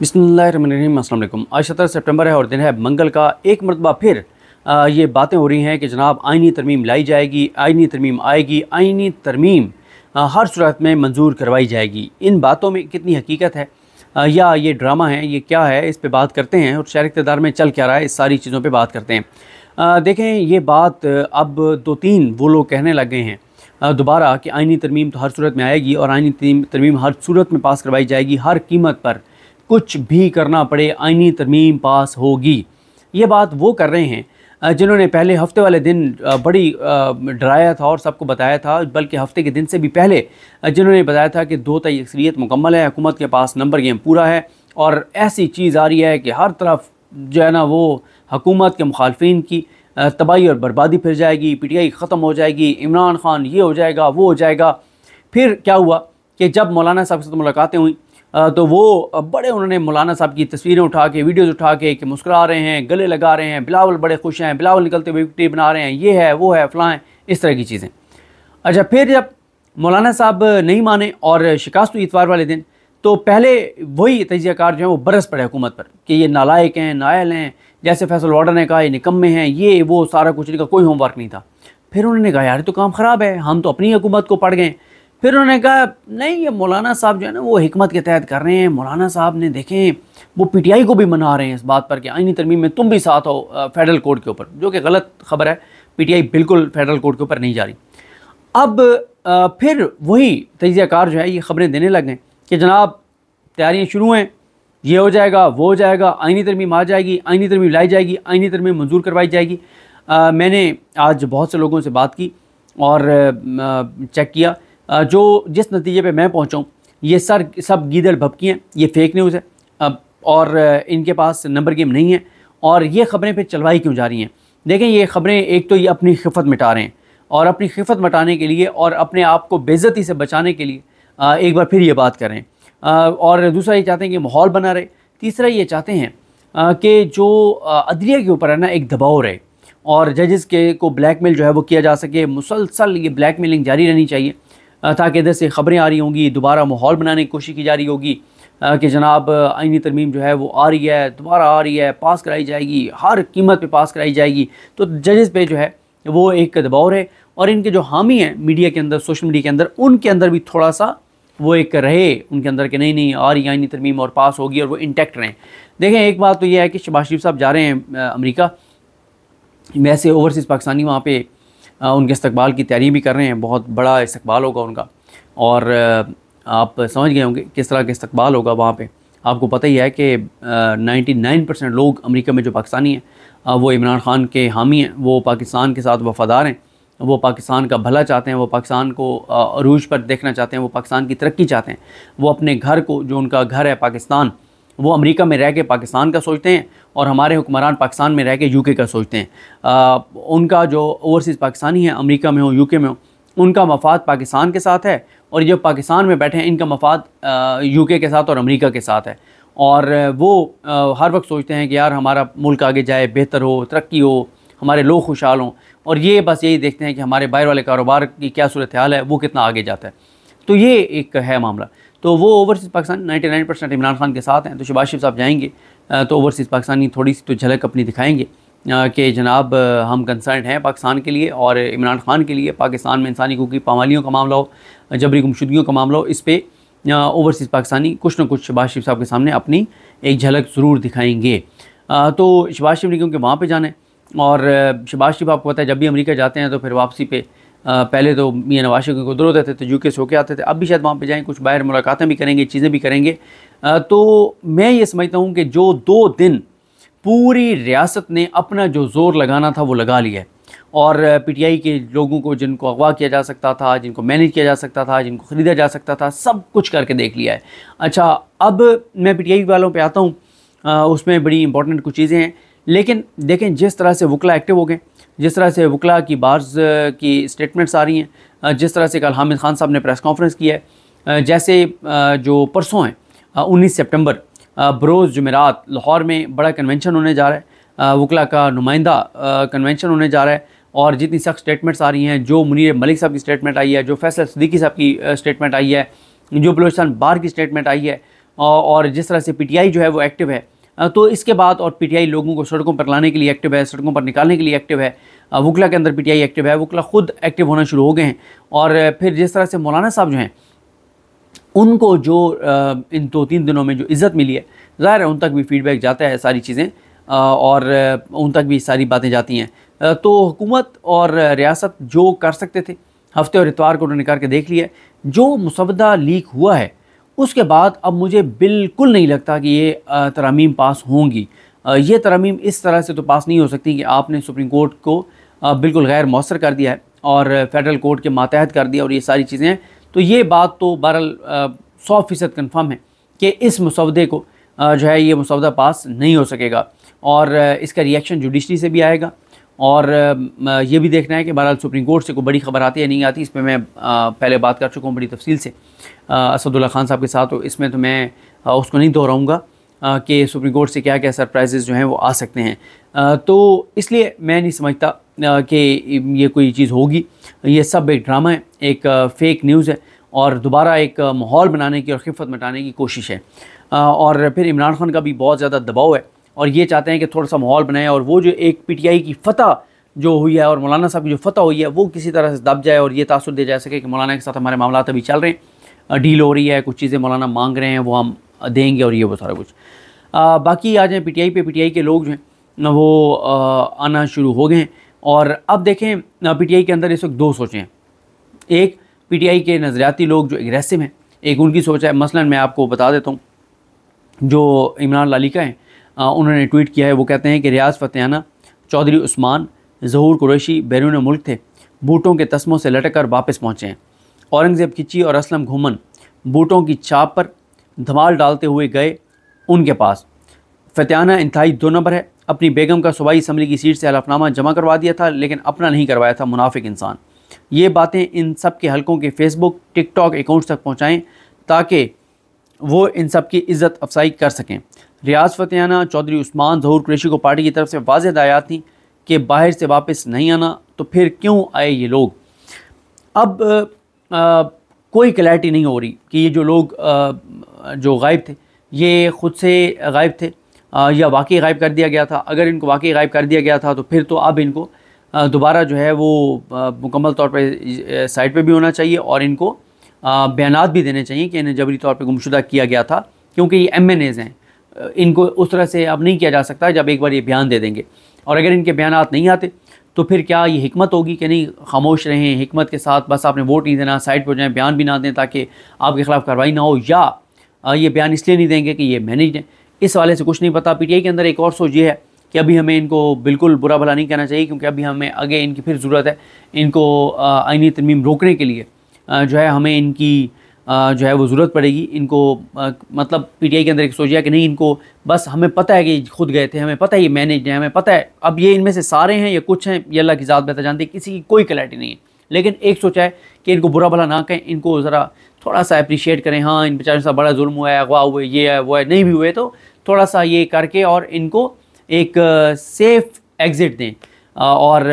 बिस्मिल्लाहिर्रहमानिर्रहीम। अस्सलाम वालेकुम। आज 17 सितंबर है और दिन है मंगल का। एक मरतबा फिर ये बातें हो रही हैं कि जनाब आइनी तरमीम लाई जाएगी, आइनी तरमीम आएगी, आइनी तरमीम हर सूरत में मंजूर करवाई जाएगी। इन बातों में कितनी हकीकत है या ये ड्रामा है, ये क्या है, इस पे बात करते हैं और शहर इक़्तिदार में चल क्या रहा है, इस सारी चीज़ों पे बात करते हैं। देखें, ये बात अब 2-3 वो लोग कहने लग गए हैं दोबारा कि आइनी तरमीम तो हर सूरत में आएगी और आइनी तरमीम हर सूरत में पास करवाई जाएगी, हर कीमत पर कुछ भी करना पड़े आइनी तरमीम पास होगी। ये बात वो कर रहे हैं जिन्होंने पहले हफ्ते वाले दिन बड़ी डराया था और सबको बताया था, बल्कि हफ्ते के दिन से भी पहले जिन्होंने बताया था कि 2 तय अक्सरियत मुकम्मल है, हुकूमत के पास नंबर गेम पूरा है और ऐसी चीज़ आ रही है कि हर तरफ जो है ना वो हुकूमत के मुखालफिन की तबाही और बर्बादी फिर जाएगी, PTI ख़त्म हो जाएगी, इमरान खान ये हो जाएगा, वो हो जाएगा। फिर क्या हुआ कि जब मौलाना साहब के साथ मुलाकातें हुई तो वो बड़े उन्होंने मौलाना साहब की तस्वीरें उठा के, वीडियोज़ उठा के कि मुस्कुरा रहे हैं, गले लगा रहे हैं, बिलावल बड़े खुश हैं, बिलावल निकलते हुए विक्ट्री बना रहे हैं, ये है वो है फ़लाँ है, इस तरह की चीज़ें। अच्छा, फिर जब मौलाना साहब नहीं माने और शिकस्त हुई इतवार वाले दिन, तो पहले वही तजियाकार जो है वो बरस पड़े हुकूमत पर कि ये नालायक हैं, नायल हैं, जैसे फैसल वार्डर ने कहा ये निकम्मे हैं, ये वो सारा कुछ, इनका कोई होमवर्क नहीं था। फिर उन्होंने कहा यार तो काम ख़राब है, हम तो अपनी हुकूमत को पढ़ गए। फिर उन्होंने कहा नहीं, ये मौलाना साहब जो है ना वो हिकमत के तहत कर रहे हैं। मौलाना साहब ने देखें वो PTI को भी मना रहे हैं इस बात पर कि आइनी तरमीम में तुम भी साथ हो फेडरल कोर्ट के ऊपर, जो कि गलत खबर है। PTI बिल्कुल फेडरल कोर्ट के ऊपर नहीं जा रही। अब फिर वही तजियाकार जो है ये ख़बरें देने लग गए कि जनाब तैयारियाँ शुरू हैं, ये हो जाएगा, वो हो जाएगा, आइनी तरमीम आ जाएगी, आइनी तरमीम लाई जाएगी, आइनी तरमीम मंजूर करवाई जाएगी। मैंने आज बहुत से लोगों से बात की और चेक किया, जो जिस नतीजे पे मैं पहुंचा हूं, ये सब गीदड़ भपकी हैं, ये फेक न्यूज़ है और इनके पास नंबर गेम नहीं है। और ये ख़बरें फिर चलवाई क्यों जा रही हैं? देखें, ये ख़बरें एक तो ये अपनी खिफत मिटा रहे हैं और अपनी खिफत मिटाने के लिए और अपने आप को बेइज्जती से बचाने के लिए एक बार फिर ये बात कर रहे हैं। और दूसरा ये चाहते हैं कि माहौल बना रहे। तीसरा ये चाहते हैं कि जो अदलिया के ऊपर है ना एक दबाव रहे और जजेस के को ब्लैकमेल जो है वो किया जा सके। मुसलसल ये ब्लैकमेलिंग जारी रहनी चाहिए ताकि इधर से ख़बरें आ रही होंगी, दोबारा माहौल बनाने की कोशिश की जा रही होगी कि जनाब आइनी तरमीम जो है वो आ रही है, दोबारा आ रही है, पास कराई जाएगी, हर कीमत पे पास कराई जाएगी। तो जजेस पे जो है वो एक दबाव रहे और इनके जो हामी हैं मीडिया के अंदर, सोशल मीडिया के अंदर, उनके अंदर भी थोड़ा सा वो एक रहे उनके अंदर कि नहीं नहीं आ रही आइनी तरमीम और पास होगी और वो इंटैक्ट रहें। देखें, एक बात तो ये है कि शहबाज शरीफ साहब जा रहे हैं अमेरिका। वैसे ओवरसीज़ पाकिस्तानी वहाँ पे उनके इस्तकबाल की तैयारी भी कर रहे हैं, बहुत बड़ा इस्तकबाल होगा उनका और आप समझ गए होंगे किस तरह का इस्तकबाल होगा वहाँ पे। आपको पता ही है कि 99% लोग अमेरिका में जो पाकिस्तानी हैं वो इमरान खान के हामी हैं, वो पाकिस्तान के साथ वफ़ादार हैं, वो पाकिस्तान का भला चाहते हैं, वो पाकिस्तान को अरूज पर देखना चाहते हैं, वो पाकिस्तान की तरक्की चाहते हैं। वो अपने घर को, जो उनका घर है पाकिस्तान, वो अमेरिका में रह के पाकिस्तान का सोचते हैं और हमारे हुक्मरान पाकिस्तान में रह के UK का सोचते हैं। उनका जो ओवरसीज़ पाकिस्तानी है, अमेरिका में हो, UK में हो, उनका मफाद पाकिस्तान के साथ है और जो पाकिस्तान में बैठे हैं इनका मफाद UK के साथ और अमेरिका के साथ है। और वो हर वक्त सोचते हैं कि यार हमारा मुल्क आगे जाए, बेहतर हो, तरक्की हो, हमारे लोग खुशहाल हों, और ये बस यही देखते हैं कि हमारे बाहर वाले कारोबार की क्या सूरत हाल है, वो कितना आगे जाता है। तो ये एक है मामला। तो वो ओवरसीज़ पाकिस्तान 99% इमरान खान के साथ हैं। तो शहबाज शरीफ साहब जाएंगे तो ओवरसीज़ पाकिस्तानी थोड़ी सी तो झलक अपनी दिखाएंगे कि जनाब हम कंसर्न हैं पाकिस्तान के लिए और इमरान खान के लिए। पाकिस्तान में इंसानी हकूक़ की पामालियों का मामला हो, जबरी गुमशुदगियों का मामला हो, इस पर ओवरसीज़ पाकिस्तानी कुछ न कुछ शहबाज शरीफ साहब के सामने अपनी एक झलक ज़रूर दिखाएँगे। तो शहबाज शरीफ ने क्योंकि वहाँ पर जाना है और शहबाज शरीफ आपको पता है जब भी अमेरिका जाते हैं तो फिर वापसी पे पहले तो मियां नवाज शरीफ को उधर होते थे, तो UK से होके आते थे, अब भी शायद वहाँ पे जाएं, कुछ बाहर मुलाकातें भी करेंगे, चीज़ें भी करेंगे। तो मैं ये समझता हूँ कि जो 2 दिन पूरी रियासत ने अपना जो ज़ोर लगाना था वो लगा लिया है और PTI के लोगों को, जिनको अगवा किया जा सकता था, जिनको मैनेज किया जा सकता था, जिनको ख़रीदा जा सकता था, सब कुछ करके देख लिया है। अच्छा, अब मैं PTI वालों पर आता हूँ, उसमें बड़ी इंपॉर्टेंट कुछ चीज़ें हैं। लेकिन देखें, जिस तरह से वकला एक्टिव हो गए, जिस तरह से वकला की बार्स की स्टेटमेंट्स आ रही हैं, जिस तरह से कल हामिद खान साहब ने प्रेस कॉन्फ्रेंस किया है, जैसे जो परसों है 19 सितंबर बरोज़ जुमेरात लाहौर में बड़ा कन्वेंशन होने जा रहा है, वकला का नुमाइंदा कन्वेंशन होने जा रहा है और जितनी सख्त स्टेटमेंट्स आ रही हैं, जो मुनीर मलिक साहब की स्टेटमेंट आई है, जो फैसल सिद्दीकी साहब की स्टेटमेंट आई है, जो बलूचिस्तान बार की स्टेटमेंट आई है, और जिस तरह से पीटीआई जो है वो एक्टिव है, तो इसके बाद और पीटीआई लोगों को सड़कों पर लाने के लिए एक्टिव है, सड़कों पर निकालने के लिए एक्टिव है। वकला के अंदर पीटीआई एक्टिव है, वकला खुद एक्टिव होना शुरू हो गए हैं। और फिर जिस तरह से मौलाना साहब जो हैं उनको जो इन 2-3 दिनों में जो इज़्ज़त मिली है, ज़ाहिर है उन तक भी फीडबैक जाता है सारी चीज़ें, और उन तक भी सारी बातें जाती हैं। तो हुकूमत और रियासत जो कर सकते थे हफ्ते और इतवार को उन्होंने करके देख लिया। जो मुसवदा लीक हुआ है उसके बाद अब मुझे बिल्कुल नहीं लगता कि ये तरमीम पास होंगी। ये तरमीम इस तरह से तो पास नहीं हो सकती कि आपने सुप्रीम कोर्ट को बिल्कुल गैर मौसर कर दिया है और फेडरल कोर्ट के मातहत कर दिया और ये सारी चीज़ें हैं। तो ये बात तो बहरहाल 100% कन्फर्म है कि इस मुसवदे को जो है ये मुसवदा पास नहीं हो सकेगा और इसका रिएक्शन जुडिशरी से भी आएगा। और ये भी देखना है कि बहरहाल सुप्रीम कोर्ट से कोई बड़ी खबर आती है नहीं आती। इस पर मैं पहले बात कर चुका हूँ बड़ी तफसील से असदुल्ला खान साहब के साथ, तो इसमें तो मैं उसको नहीं दोहराऊँगा कि सुप्रीम कोर्ट से क्या क्या सरप्राइजेज़ जो हैं वो आ सकते हैं। तो इसलिए मैं नहीं समझता कि ये कोई चीज़ होगी। ये सब एक ड्रामा है, एक फ़ेक न्यूज़ है और दोबारा एक माहौल बनाने की और खिफ़त मिटाने की कोशिश है। और फिर इमरान खान का भी बहुत ज़्यादा दबाव है और ये चाहते हैं कि थोड़ा सा माहौल बनाए और वो जो एक पीटीआई की फ़तह जो हुई है और मौलाना साहब की जो फ़तह हुई है वो किसी तरह से दब जाए और ये तासुर दे जा सके कि मौलाना के साथ हमारे मामला अभी चल रहे हैं, डील हो रही है, कुछ चीज़ें मौलाना मांग रहे हैं वो हम देंगे और ये वो सारा कुछ। बाकी आ जाए पीटीआई पे, पीटीआई के लोग जो हैं वो आना शुरू हो गए हैं। और अब देखें पीटीआई के अंदर इस वक्त 2 सोचें हैं। एक पीटीआई के नज़रियाती लोग जो एग्रेसिव हैं, एक उनकी सोच है। मसलन मैं आपको बता देता हूँ, जो इमरान लालिका हैं उन्होंने ट्वीट किया है। वो कहते हैं कि रियाज फतेहाना, चौधरी उस्मान, ज़हूर कुरैशी बैरून मुल्क थे, बूटों के तस्मों से लटक कर वापस पहुँचे हैं। औरंगज़ेब किची और असलम घुमन बूटों की छाप पर धमाल डालते हुए गए उनके पास। फतेहाना इंतहाई 2 नंबर है, अपनी बेगम का सूबाई असम्बली की सीट से हलफनामा जमा करवा दिया था लेकिन अपना नहीं करवाया था, मुनाफिक इंसान। ये बातें इन सब के हलकों के फेसबुक टिकटॉक अकाउंट्स तक पहुँचाएँ ताकि वो इन सब की इज़्ज़त अफसाई कर सकें। रियाज फतेहाना, चौधरी उस्मान, ज़हूर कुरैशी को पार्टी की तरफ से वाज़ेह हिदायत थी कि बाहर से वापस नहीं आना, तो फिर क्यों आए ये लोग। अब कोई क्लैरिटी नहीं हो रही कि ये जो लोग जो गायब थे ये ख़ुद से गायब थे या वाकई गायब कर दिया गया था। अगर इनको वाकई गायब कर दिया गया था तो फिर तो अब इनको दोबारा जो है वो मुकम्मल तौर पे साइड पे भी होना चाहिए और इनको बयानात भी देने चाहिए कि इन्हें जबरी तौर पे गुमशुदा किया गया था, क्योंकि ये MNAs हैं। इनको उस तरह से अब नहीं किया जा सकता जब एक बार ये बयान दे देंगे। और अगर इनके बयानात नहीं आते तो फिर क्या ये हिकमत होगी कि नहीं खामोश रहें, हिकमत के साथ बस आपने वोट नहीं देना, साइड पर जाएँ, बयान भी ना दें ताकि आपके ख़िलाफ़ कार्रवाई ना हो, या ये बयान इसलिए नहीं देंगे कि ये मैनेज हैं। इस वाले से कुछ नहीं पता। पीटीआई के अंदर एक और सोच ये है कि अभी हमें इनको बिल्कुल बुरा भला नहीं कहना चाहिए, क्योंकि अभी हमें आगे इनकी फिर ज़रूरत है। इनको आईनी तरमीम रोकने के लिए जो है हमें इनकी जो है वो ज़रूरत पड़ेगी। इनको मतलब पीटीआई के अंदर एक सोचा कि नहीं, इनको बस हमें पता है कि खुद गए थे, हमें पता है ये मैनेज है, हमें पता है। अब ये इनमें से सारे हैं या कुछ हैं, ये अल्लाह की ज़ात बेहतर जानती है, किसी की कोई क्लैरिटी नहीं है। लेकिन एक सोचा है कि इनको बुरा भला ना कहें, इनको ज़रा थोड़ा सा अप्रिशिएट करें। हाँ, इन बेचारों से बड़ा जुल्म हुआ है, अगवा हुए, ये है वो है, नहीं भी हुए तो थोड़ा सा ये करके और इनको एक सेफ़ एग्ज़िट दें। और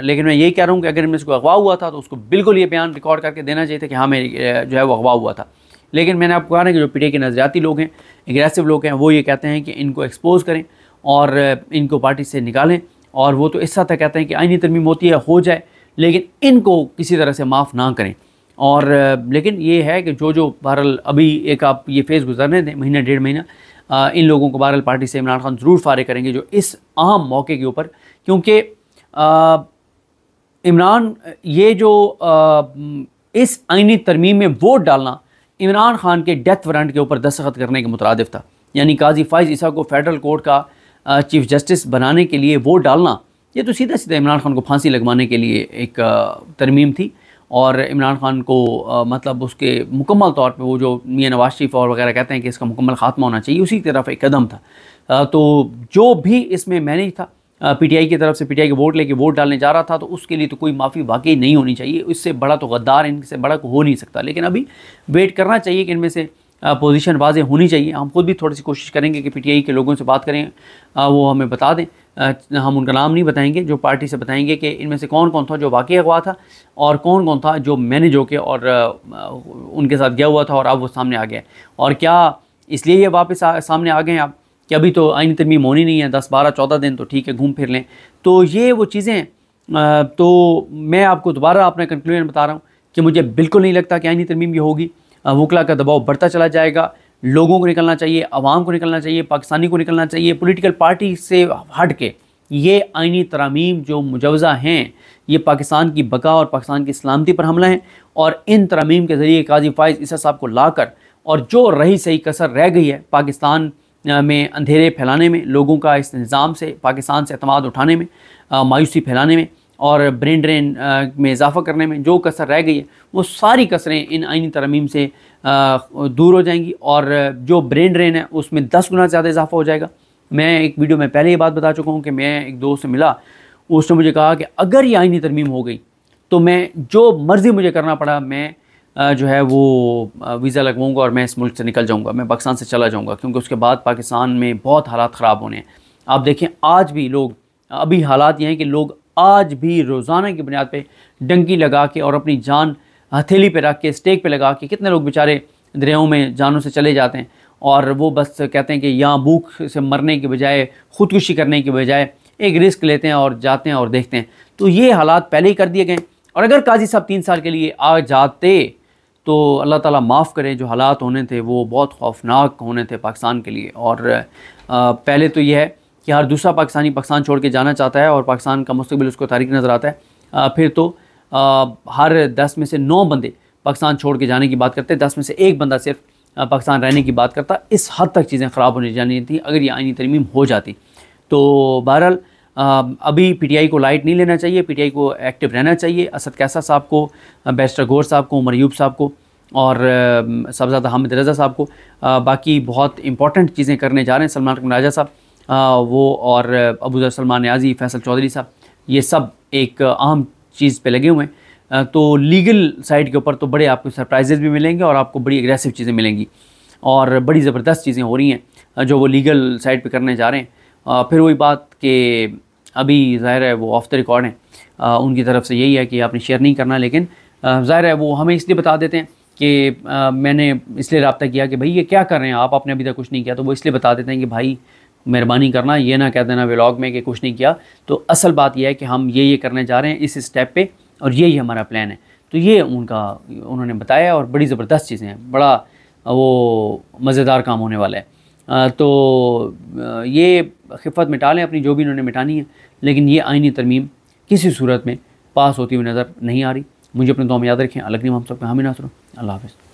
लेकिन मैं यही कह रहा हूँ कि अगर इनमें से कोई अगवा हुआ था तो उसको बिल्कुल ये बयान रिकॉर्ड करके देना चाहिए था कि हाँ मैं जो है वो अगवा हुआ था। लेकिन मैंने आपको कहा ना कि जो पीटीआई के नज़रियाती लोग हैं, एग्रेसिव लोग हैं, वो ये कहते हैं कि इनको एक्सपोज़ करें और इनको पार्टी से निकालें। और वो तो इस हद तक कहते हैं कि आईनी तरमीम होती है, हो जाए, लेकिन इनको किसी तरह से माफ़ ना करें। और लेकिन ये है कि जो बहरहाल अभी एक आप ये फेज़ गुजरने दें, महीना 1.5 महीना, इन लोगों को बहरहाल पार्टी से इमरान खान ज़रूर फारिग करेंगे जो इस अहम मौके के ऊपर। क्योंकि इमरान ये जो इस आईनी तरमीम में वोट डालना इमरान खान के डेथ वारंट के ऊपर दस्तखत करने के मुतरादिफ था। यानी काजी फ़ाइज़ ईसा को फेडरल कोर्ट का चीफ़ जस्टिस बनाने के लिए वोट डालना, ये तो सीधा सीधा इमरान खान को फांसी लगवाने के लिए एक तरमीम थी। और इमरान खान को मतलब उसके मुकम्मल तौर पे वो जो मियां नवाज शरीफ और वगैरह कहते हैं कि इसका मुकम्मल ख़ात्मा होना चाहिए, उसी तरफ एक कदम था। तो जो भी इसमें मैनेज था पीटीआई की तरफ से, पीटीआई के वोट लेके वोट डालने जा रहा था, तो उसके लिए तो कोई माफ़ी वाकई नहीं होनी चाहिए। इससे बड़ा तो गद्दार इनसे बड़ा हो नहीं सकता। लेकिन अभी वेट करना चाहिए कि इनमें से पोजीशन वाज़ेह होनी चाहिए। हम खुद भी थोड़ी सी कोशिश करेंगे कि पीटीआई के लोगों से बात करें, वो हमें बता दें। हम उनका नाम नहीं बताएंगे, जो पार्टी से बताएंगे कि इनमें से कौन कौन था जो वाकई अगवा था और कौन कौन था जो मैनेज होके और उनके साथ गया हुआ था और अब वो सामने आ गया। और क्या इसलिए ये वापस सामने आ गए हैं आप कि अभी तो आईनी तरमीम होनी नहीं है, 10, 12, 14 दिन तो ठीक है, घूम फिर लें। तो ये वो चीज़ें, तो मैं आपको दोबारा अपना कंक्लूजन बता रहा हूँ कि मुझे बिल्कुल नहीं लगता कि आईनी तरमीम ये होगी। वकला का दबाव बढ़ता चला जाएगा, लोगों को निकलना चाहिए, अवाम को निकलना चाहिए, पाकिस्तानी को निकलना चाहिए, पॉलिटिकल पार्टी से हट के ये आईनी तरमीम जो मुजवज़ा हैं ये पाकिस्तान की बका और पाकिस्तान की सलामती पर हमला है। और इन तरमीम के ज़रिए काजी फ़ाइज़ ईसा साहब को ला कर और जो रही सही कसर रह गई है पाकिस्तान में अंधेरे फैलाने में, लोगों का इस निज़ाम से, पाकिस्तान से एतमाद उठाने में, मायूसी फैलाने में और ब्रेन ड्रेन में इजाफ़ा करने में जो कसर रह गई है, वो सारी कसरें इन आईनी तरमीम से दूर हो जाएंगी और जो ब्रेन ड्रेन है उसमें 10 गुना ज़्यादा इजाफ़ा हो जाएगा। मैं एक वीडियो में पहले ये बात बता चुका हूँ कि मैं एक दोस्त से मिला, उसने मुझे कहा कि अगर ये आईनी तरमीम हो गई तो मैं जो मर्ज़ी मुझे करना पड़ा, मैं जो है वो वीज़ा लगवाऊँगा और मैं इस मुल्क से निकल जाऊँगा, मैं पाकिस्तान से चला जाऊँगा, क्योंकि उसके बाद पाकिस्तान में बहुत हालात ख़राब होने हैं। आप देखें आज भी लोग, अभी हालात ये हैं कि लोग आज भी रोज़ाना की बुनियाद पे डंकी लगा के और अपनी जान हथेली पे रख के, स्टेक पे लगा के, कितने लोग बेचारे दरियाओं में जानों से चले जाते हैं और वो बस कहते हैं कि यहाँ भूख से मरने के बजाय, ख़ुदकुशी करने के बजाय एक रिस्क लेते हैं और जाते हैं और देखते हैं। तो ये हालात पहले ही कर दिए गए और अगर काजी साहब 3 साल के लिए आ जाते तो अल्लाह ताला माफ़ करे, जो हालात होने थे वो बहुत खौफनाक होने थे पाकिस्तान के लिए। और पहले तो ये है कि हर दूसरा पाकिस्तानी पाकिस्तान छोड़ के जाना चाहता है और पाकिस्तान का मुस्तकबिल उसको तारीख नज़र आता है। फिर तो हर 10 में से 9 बंदे पाकिस्तान छोड़ के जाने की बात करते हैं, 10 में से 1 बंदा सिर्फ पाकिस्तान रहने की बात करता। इस हद तक चीज़ें ख़राब होने जानी थी अगर ये आईनी तरमीम हो जाती। तो बहरहाल अभी पीटीआई को लाइट नहीं लेना चाहिए, पीटीआई को एक्टिव रहना चाहिए। असद कैसा साहब को, बैरिस्टर गौर साहब को, उमर अयूब साहब को और साहबजादा हामिद रज़ा साहब को, बाकी बहुत इंपॉर्टेंट चीज़ें करने जा रहे हैं। सलमान राजा साहब वो और अबू सलमान न्याजी, फैसल चौधरी साहब, ये सब एक अहम चीज़ पे लगे हुए हैं। तो लीगल साइड के ऊपर तो बड़े आपको सरप्राइजेज़ भी मिलेंगे और आपको बड़ी एग्रेसिव चीज़ें मिलेंगी और बड़ी ज़बरदस्त चीज़ें हो रही हैं जो वो लीगल साइड पे करने जा रहे हैं। फिर वही बात कि अभी ज़ाहिर है वो ऑफ द रिकॉर्ड हैं, उनकी तरफ से यही है कि आपने शेयर नहीं करना, लेकिन ज़ाहिर है वो हमें इसलिए बता देते हैं कि मैंने इसलिए रब्ता किया कि भाई ये क्या कर रहे हैं आप, आपने अभी तक कुछ नहीं किया। तो वो इसलिए बता देते हैं कि भाई मेहरबानी करना, ये ना कह देना व्लॉग में कि कुछ नहीं किया। तो असल बात यह है कि हम ये करने जा रहे हैं इस स्टेप पे और यही हमारा प्लान है। तो ये उन्होंने बताया और बड़ी ज़बरदस्त चीज़ें हैं, बड़ा वो मज़ेदार काम होने वाला है। तो ये खिफ़त मिटा लें अपनी, जो भी इन्होंने मिटानी है, लेकिन ये आईनी तरमीम किसी सूरत में पास होती हुई नज़र नहीं आ रही। मुझे अपने दुआ में याद रखें। अलग नहीं हम सब हामी नासर। अल्लाह हाफ़िज़।